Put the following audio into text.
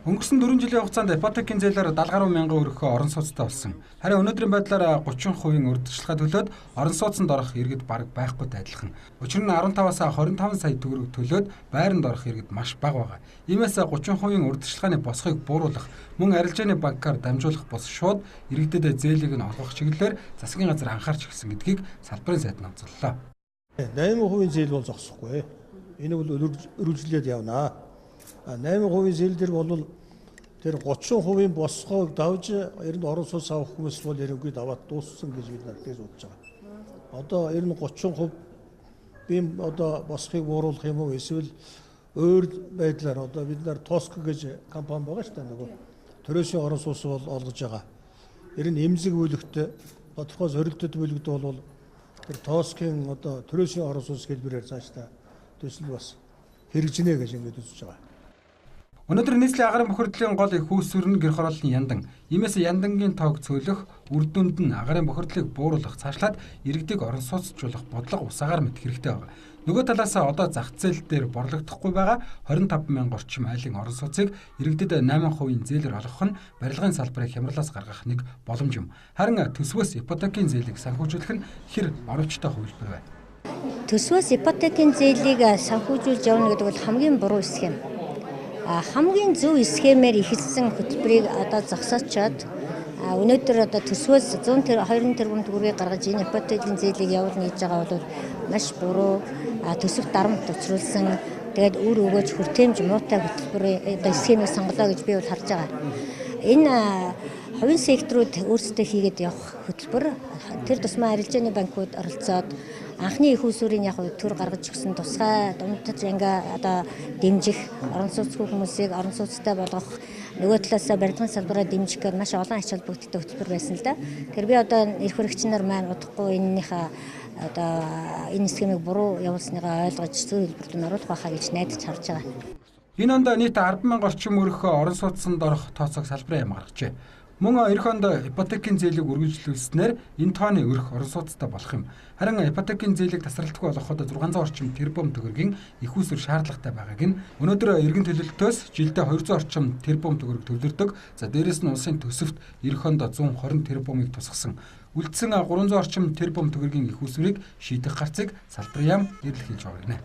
Өнгөрсөн 4 жилийн хугацаанд ипотекийн зээлээр 70 гаруй мянган өргөхөө орон сууцтай болсон. Харин өнөөдрийн байдлаар 30% урьдчилгаа төлөөд орон сууцнд орох иргэд бараг байхгүйтэй адилхан. Учир нь 15-аас 25 сая төгрөг төлөөд байранд орох иргэд маш бага байгаа. Иймээс 30% урьдчилгааны босхийг бууруулах, мөн арилжааны банкар дамжуулах бус шууд иргэдэд зээлийг нь олгох чиглэлээр засгийн газар анхаарч ирсэн гэдгийг салбарын сайд нэмэлтлээ. 8% зээл бол зогсохгүй. Энэ бол өргөжлөд явнаа. 8% зээл дээр бол тэр 30% босгоог давж ер нь орон сууц авах хүмүүс бол ерөнхийд аваад дууссан гэж бид нар тэгж бодож байгаа. Одоо ер нь 30% бим одоо босхийг бууруулах юм уу эсвэл өөр байдлаар одоо бид нар Тоск гэж компани байгаа шүү дээ, нөгөө төрөөсийн орон сууц бол олгож байгаа. Ер нь эмзэг бүлэгт тодорхой зорилттой бүлэгт бол тэр Тоскийн одоо төрөөсийн орон сууц хэлбэрээр цаашдаа төсөл бас хэрэгжинэ гэж ингэж үзэж байгаа. Өнөөдөр нийслэлийн агарын бохирдлын гол их үүсвэр нь гэр хорооллын яндан. Иймээс яндангийн тоог цөөлөх, үр дүнд нь агарын бохирдлыг бууруулах, цаашлаад иргэдийг орон сууцчлуулах бодлого усаагаар мэд хэрэгтэй байна. Нөгөө талаас одоо зах зээл дээр борлогдохгүй байгаа 25 мянга орчим айлын орон сууцыг иргэдэд 8% зээлээр олгох нь барилгын салбарыг хямралаас гаргах нэг боломж юм. Харин төсвөөс ипотекийн зээлийг санхүүжүүлэх нь хэр оновчтой хувилбар вэ? Төсвөөс ипотекийн зээлийг санхүүжүүлж явна гэдэг бол хамгийн буруу схем. Хамгийн зөв схемээр эхэлсэн хөтөлбөрийг одоо зогсоочоод өнөөдөр одоо төсвөөс 200 тэрбум төгрөгийг гаргаж энэ ипотекийн зээлийг явуулна гэж байгаа бол маш буруу, төсөвт дарамт учруулсан, тэгээд үр өгөөж хүртээмж муутай хөтөлбөрийн одоо схемийг сонголоо гэж би бол харж байгаа. Энэ хувийн секторууд өөрсдөө хийгээд явах хөтөлбөр, тэр тусмаа арилжааны банкуд оролцоод анхны их усүрийн төр гаргаж өгсөн тусгай дундаж одоо дэмжих, орон сууцгүй хүмүүсийг орон сууцтай болгох, нөгөө талаас барилгын салбараа дэмжих гэж маш олон ач холбогдолтой хөтөлбөр байсан л да. Тэгэхээр би одоо эрх баригч нар маань удахгүй энэнийхээ одоо энэ схемийг буруу явуулсныгаа ойлгож зөв хэлбэрт нь оруулах байхаа гэж найдаж харж байгаа. Энэ онд нийт 10 мянга орчим өргөхөө орон сууцнд орох тооцоог салбарын яам гаргажээ. Мөн эх онд ипотекийн зээлийг үргэлжлүүлснээр энэ тооны өрх орон сууцтай болох юм. Харин ипотекийн зээлийг тасралтгүй болгоход 600 орчим тэрбум төгрөгийн их үүсвэр шаардлагатай байгааг нь өнөөдөр иргэн төлөлтөөс жилдээ 200 орчим тэрбум төгрөг төвлөрдөг. За дээрэс нь улсын төсөвт эх онд 120 тэрбумыг тусгасан. Үлдсэн 300 орчим тэрбум төгрөгийн их үүсвэрийг шийдэх гарцыг салбарын яам нэрлэж хэлж байгаа гэнэ.